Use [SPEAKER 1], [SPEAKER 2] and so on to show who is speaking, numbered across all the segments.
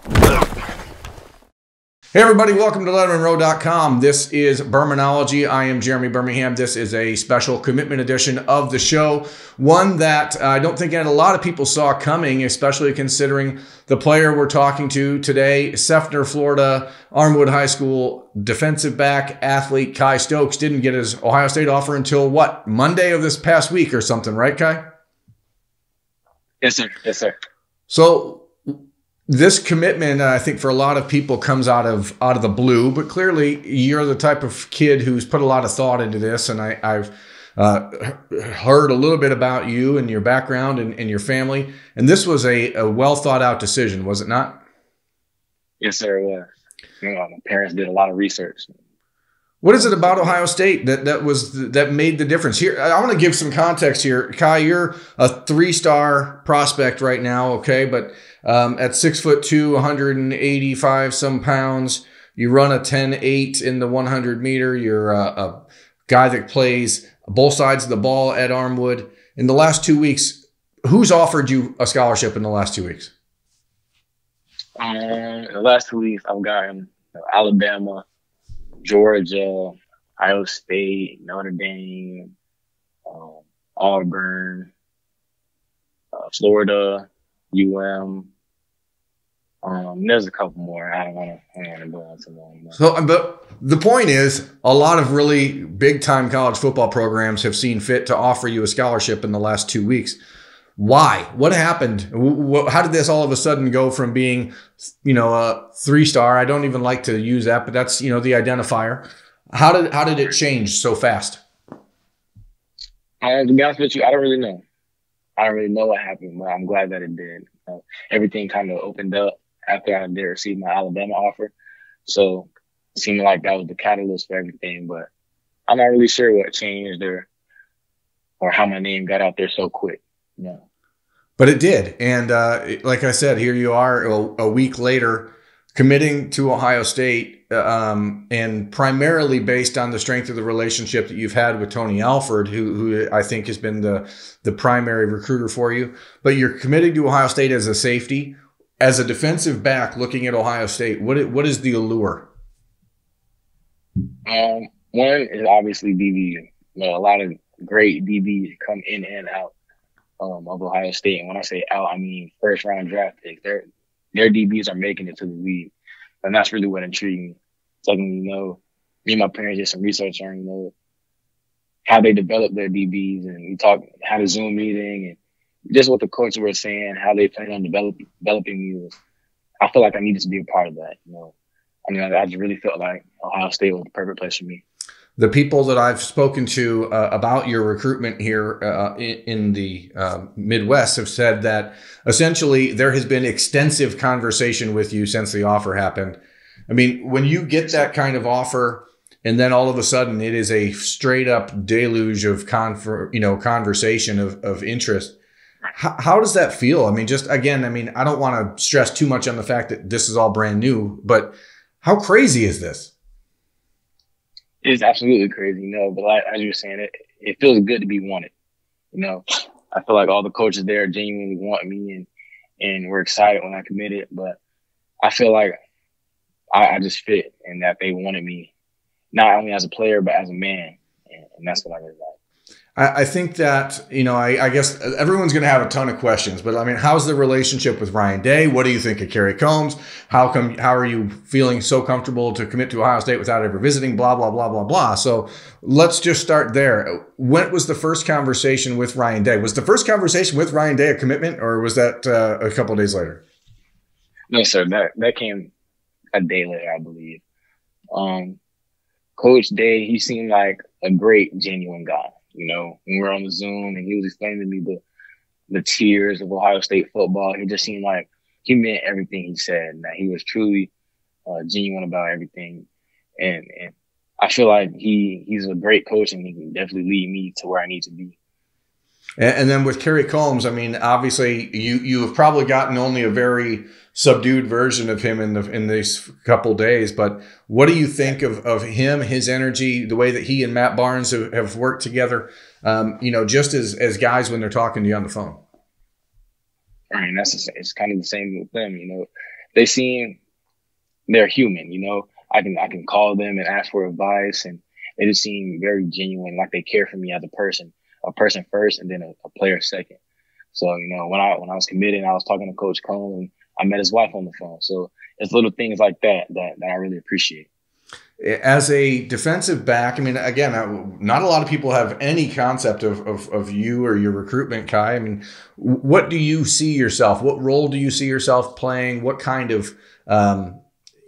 [SPEAKER 1] Hey everybody, welcome to LettermenRow.com. This is Bermanology. I am Jeremy Birmingham. This is a special commitment edition of the show, one that I don't think a lot of people saw coming, especially considering the player we're talking to today, Seffner, Florida, Armwood High School defensive back athlete Kye Stokes didn't get his Ohio State offer until what, Monday of this past week or something, right, Kye?
[SPEAKER 2] Yes, sir. Yes, sir.
[SPEAKER 1] So this commitment, I think, for a lot of people comes out of the blue, but clearly you're the type of kid who's put a lot of thought into this, and I've heard a little bit about you and your background and your family, and this was a well thought out decision, was it not?
[SPEAKER 2] Yes, sir. Yeah. My parents did a lot of research.
[SPEAKER 1] What is it about Ohio State that made the difference? Here, I want to give some context here. Kye, you're a 3-star prospect right now, okay? But at 6'2", 185 some pounds, you run a 10.8 in the 100 meter. You're a guy that plays both sides of the ball at Armwood. In the last 2 weeks, who's offered you a scholarship in the last 2 weeks?
[SPEAKER 2] In the last 2 weeks, I've gotten Alabama, Georgia, Iowa State, Notre Dame, Auburn, Florida, UM. There's a couple more. I don't want to go on too long.
[SPEAKER 1] So, but the point is, a lot of really big-time college football programs have seen fit to offer you a scholarship in the last 2 weeks. Why? What happened? How did this all of a sudden go from being, a 3-star? I don't even like to use that, but that's, the identifier. How did it change so fast?
[SPEAKER 2] To be honest with you, I don't really know. I don't really know what happened, but I'm glad that it did. Everything kind of opened up after I did receive my Alabama offer. So it seemed like that was the catalyst for everything, but I'm not really sure what changed or how my name got out there so quick. No.
[SPEAKER 1] But it did. And like I said, here you are a week later committing to Ohio State and primarily based on the strength of the relationship that you've had with Tony Alford, who I think has been the primary recruiter for you. But you're committing to Ohio State as a safety. As a defensive back looking at Ohio State, what is the allure?
[SPEAKER 2] One is obviously DB. A lot of great DBs come in and out of Ohio State. And when I say out, I mean first-round draft picks. Their DBs are making it to the league. And that's really what intrigued me. Secondly, me and my parents did some research on, how they develop their DBs. And we talked, had a Zoom meeting and just what the coaches were saying, how they plan on developing me. I feel like I needed to be a part of that. I just really felt like Ohio State was the perfect place for me.
[SPEAKER 1] The people that I've spoken to about your recruitment here in the Midwest have said that essentially there has been extensive conversation with you since the offer happened. I mean, when you get that kind of offer and then all of a sudden it is a straight up deluge of conversation of interest, how does that feel? I mean, I don't want to stress too much on the fact that this is all brand new, but how crazy is this?
[SPEAKER 2] It's absolutely crazy, but as you were saying, it feels good to be wanted. I feel like all the coaches there genuinely want me and we're excited when I committed, but I feel like I just fit and that they wanted me, not only as a player, but as a man. And that's what I really like.
[SPEAKER 1] I think that, I guess everyone's going to have a ton of questions, but I mean, how's the relationship with Ryan Day? What do you think of Kye Stokes? How are you feeling so comfortable to commit to Ohio State without ever visiting, blah, blah, blah, blah, blah. So let's just start there. When was the first conversation with Ryan Day? Was the first conversation with Ryan Day a commitment or was that a couple of days later?
[SPEAKER 2] No, sir. That came a day later, I believe. Coach Day, he seemed like a great, genuine guy. When we were on the Zoom and he was explaining to me the tiers of Ohio State football, he just seemed like he meant everything he said and that he was truly genuine about everything. And I feel like he's a great coach and he can definitely lead me to where I need to be.
[SPEAKER 1] And then with Kye Stokes, I mean, obviously you have probably gotten only a very subdued version of him in these couple days. But what do you think of him, his energy, the way that he and Matt Barnes have worked together, just as guys when they're talking to you on the phone?
[SPEAKER 2] I mean, it's kind of the same with them, they seem they're human. I can call them and ask for advice, and they just seem very genuine, like they care for me as a person first, and then a player second. So when I was committed, I was talking to Coach Cone, and I met his wife on the phone. So it's little things like that I really appreciate.
[SPEAKER 1] As a defensive back, I mean, again, not a lot of people have any concept of you or your recruitment, Kye. I mean, what do you see yourself? What role do you see yourself playing? What kind of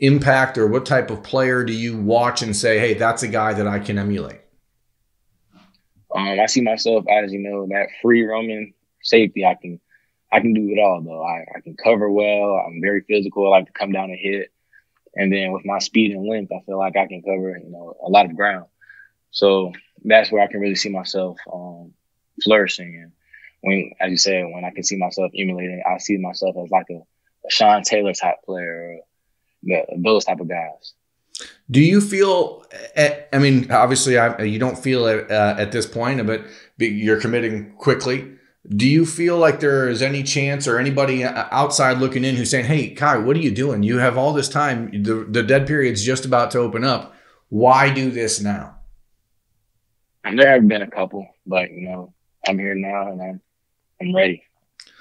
[SPEAKER 1] impact or what type of player do you watch and say, hey, that's a guy that I can emulate?
[SPEAKER 2] I see myself as, that free roaming safety. I can do it all, though. I can cover well. I'm very physical. I like to come down and hit. And then with my speed and length, I feel like I can cover, a lot of ground. So that's where I can really see myself flourishing. And as you said, when I can see myself emulating, I see myself as like a Sean Taylor type player, or those type of guys.
[SPEAKER 1] Do you feel, I mean, obviously you don't feel it at this point, but you're committing quickly. Do you feel like there is any chance or anybody outside looking in who's saying, hey, Kye, what are you doing? You have all this time. The dead period's just about to open up. Why do this now?
[SPEAKER 2] There have been a couple, but, I'm here now and I'm ready.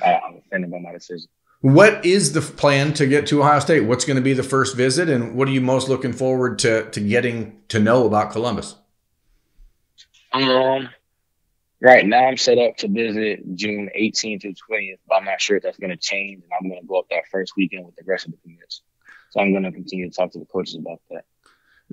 [SPEAKER 2] I'm offended by my decision.
[SPEAKER 1] What is the plan to get to Ohio State? What's going to be the first visit, and what are you most looking forward to getting to know about Columbus?
[SPEAKER 2] Right now, I'm set up to visit June 18th to 20th, but I'm not sure if that's going to change, and I'm going to go up that first weekend with the rest of the commits. So I'm going to continue to talk to the coaches about that.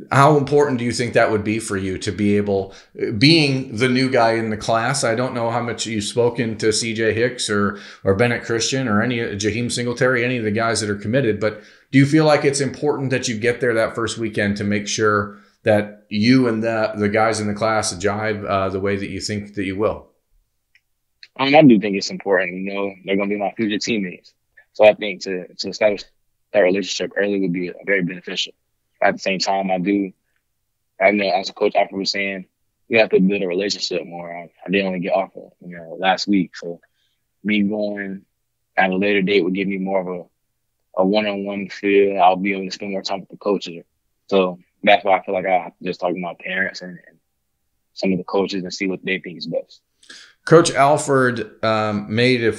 [SPEAKER 1] How important do you think that would be for you to be able, being the new guy in the class? I don't know how much you've spoken to CJ Hicks or Bennett Christian or any Jaheim Singletary, any of the guys that are committed, but do you feel like it's important that you get there that first weekend to make sure that you and the guys in the class jive the way that you think that you will?
[SPEAKER 2] I do think it's important. They're going to be my future teammates. So I think to establish that relationship early would be very beneficial. At the same time, I know as a coach, after was saying, you have to build a relationship more. I didn't only get offered, last week. So me going at a later date would give me more of a one-on-one feel. I'll be able to spend more time with the coaches. So that's why I feel like I have to just talk to my parents and some of the coaches and see what they think is best.
[SPEAKER 1] Coach Alford made a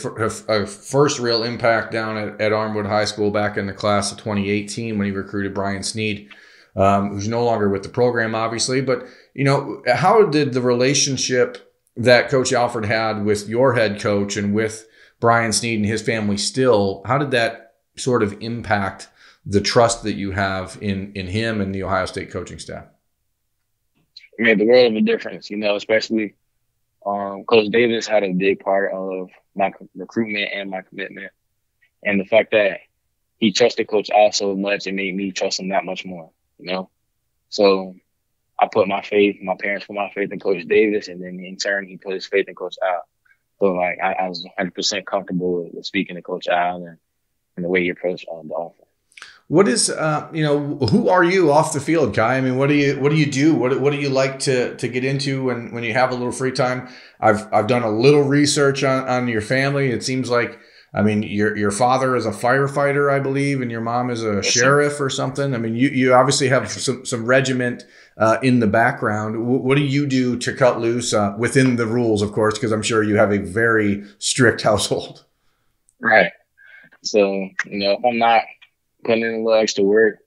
[SPEAKER 1] first real impact down at Armwood High School back in the class of 2018 when he recruited Brian Sneed, who's no longer with the program, obviously. But, how did the relationship that Coach Alford had with your head coach and with Brian Sneed and his family still, how did that sort of impact the trust that you have in him and the Ohio State coaching staff?
[SPEAKER 2] It made the world of a difference, especially Coach Davis had a big part of my recruitment and my commitment. And the fact that he trusted Coach Al so much, it made me trust him that much more, So I put my parents put my faith in Coach Davis, and then in turn, he put his faith in Coach Al. So I was 100% comfortable with speaking to Coach Al and the way he approached the offer.
[SPEAKER 1] What is, who are you off the field, Kye? I mean, what do you do? What do you like to get into when you have a little free time? I've done a little research on your family. It seems like, I mean, your father is a firefighter, I believe, and your mom is a sheriff or something. I mean, you obviously have some regiment in the background. What do you do to cut loose within the rules, of course, because I'm sure you have a very strict household.
[SPEAKER 2] Right. So, if I'm not putting in a little extra work,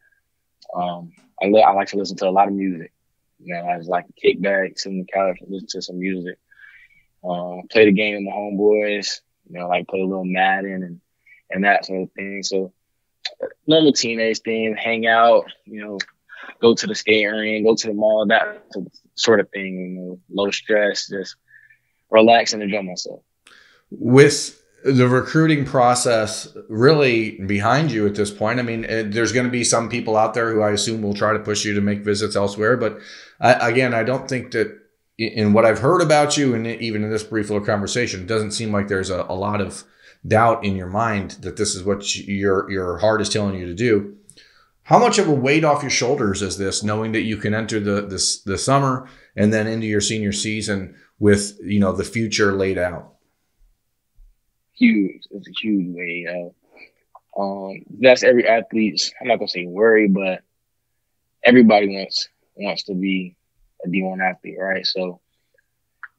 [SPEAKER 2] I like to listen to a lot of music. I just like to kick back, sit on the couch, and listen to some music. Play the game with my homeboys. Like play a little Madden and that sort of thing. So normal teenage thing, hang out, go to the skate ring, go to the mall, that sort of thing. Low stress, just relax and enjoy myself.
[SPEAKER 1] With the recruiting process really behind you at this point, I mean, there's going to be some people out there who I assume will try to push you to make visits elsewhere. But again, I don't think that in what I've heard about you, and even in this brief little conversation, it doesn't seem like there's a lot of doubt in your mind that this is what your heart is telling you to do. How much of a weight off your shoulders is this, knowing that you can enter the summer and then into your senior season with, the future laid out?
[SPEAKER 2] Huge. It's a huge weight. That's every athlete's, I'm not gonna say worry, but everybody wants to be a D1 athlete, right? So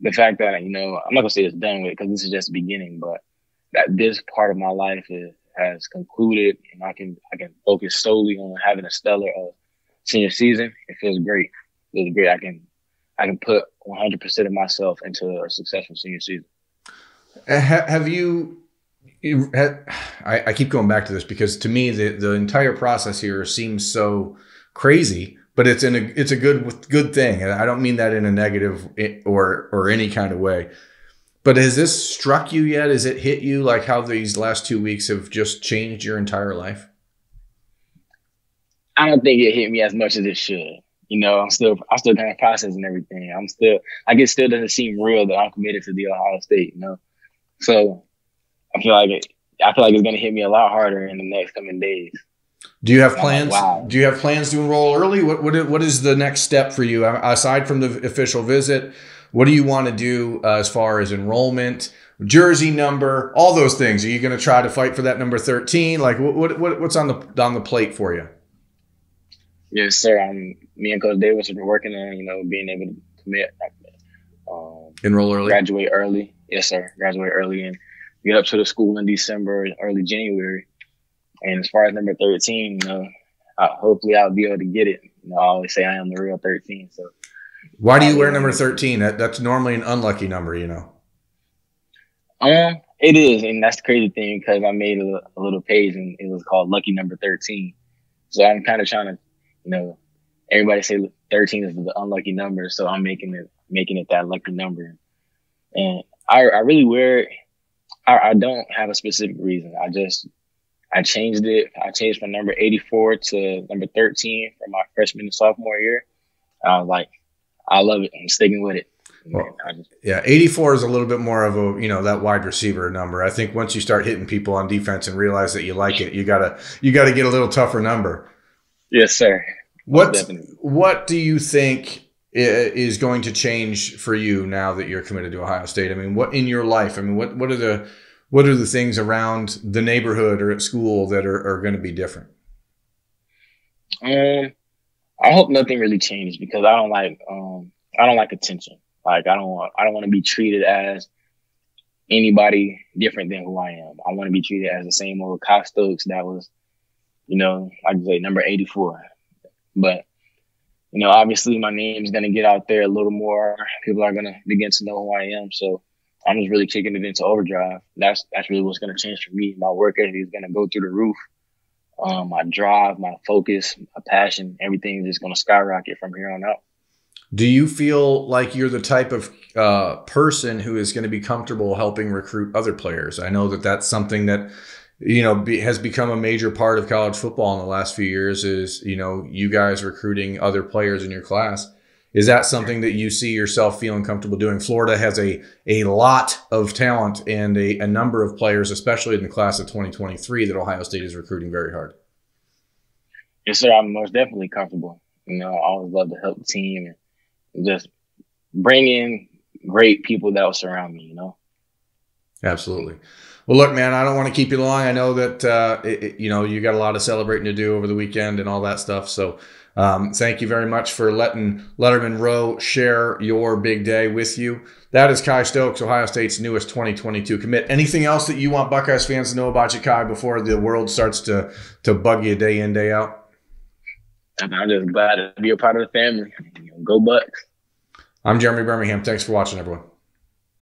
[SPEAKER 2] the fact that, I'm not gonna say it's done with because this is just the beginning, but that this part of my life has concluded, and I can focus solely on having a stellar senior season. It feels great. It feels great. I can put 100% of myself into a successful senior season.
[SPEAKER 1] Have you? I keep going back to this because to me the entire process here seems so crazy, but it's a good thing, and I don't mean that in a negative or any kind of way. But has this struck you yet? Has it hit you like how these last 2 weeks have just changed your entire life?
[SPEAKER 2] I don't think it hit me as much as it should. I'm still kind of processing everything. It still doesn't seem real that I'm committed to the Ohio State. So I feel like it's going to hit me a lot harder in the next coming days.
[SPEAKER 1] Do you have plans?
[SPEAKER 2] Like, wow.
[SPEAKER 1] Do you have plans to enroll early? What is the next step for you aside from the official visit? What do you want to do as far as enrollment, jersey number, all those things? Are you going to try to fight for that number 13? Like what's on the plate for you?
[SPEAKER 2] Yes, sir. Me and Coach Davis have been working on being able to commit,
[SPEAKER 1] enroll early,
[SPEAKER 2] graduate early. Yes, sir. Graduate early and get up to the school in December, early January. And as far as number 13, hopefully I'll be able to get it. I always say I am the real 13. So
[SPEAKER 1] why do you wear number 13? That's normally an unlucky number,
[SPEAKER 2] It is, and that's the crazy thing because I made a little page and it was called Lucky Number 13. So I'm kind of trying to, everybody say 13 is the unlucky number, so I'm making it that lucky number. And I really wear it. I don't have a specific reason. I changed it. I changed from number 84 to number 13 for my freshman and sophomore year. I was like, I love it. I'm sticking with it.
[SPEAKER 1] Well, 84 is a little bit more of a, that wide receiver number. I think once you start hitting people on defense and realize that you like it, you gotta get a little tougher number.
[SPEAKER 2] Yes, sir.
[SPEAKER 1] What do you think is going to change for you now that you're committed to Ohio State? I mean, what in your life? I mean, what are the things around the neighborhood or at school that are going to be different?
[SPEAKER 2] I hope nothing really changes because I don't like attention. Like I don't want to be treated as anybody different than who I am. I want to be treated as the same old Kye Stokes that was, like I say, number 84. But obviously my name is gonna get out there a little more. People are gonna begin to know who I am. So I'm just really kicking it into overdrive. That's really what's gonna change for me. My work ethic is gonna go through the roof. My drive, my focus, my passion, everything is just gonna skyrocket from here on out.
[SPEAKER 1] Do you feel like you're the type of person who is going to be comfortable helping recruit other players? I know that that's something that, has become a major part of college football in the last few years is, you guys recruiting other players in your class. Is that something that you see yourself feeling comfortable doing? Florida has a lot of talent and a number of players, especially in the class of 2023, that Ohio State is recruiting very hard.
[SPEAKER 2] Yes, sir. I'm most definitely comfortable. I always love to help the team and just bring in great people that will surround me,
[SPEAKER 1] Absolutely. Well, look, man, I don't want to keep you long. I know that, you got a lot of celebrating to do over the weekend and all that stuff. So thank you very much for letting Lettermen Row share your big day with you. That is Kye Stokes, Ohio State's newest 2022 commit. Anything else that you want Buckeyes fans to know about you, Kye, before the world starts to bug you day in, day out?
[SPEAKER 2] I'm just glad to be a part of the family. Go Bucks.
[SPEAKER 1] I'm Jeremy Birmingham. Thanks for watching, everyone.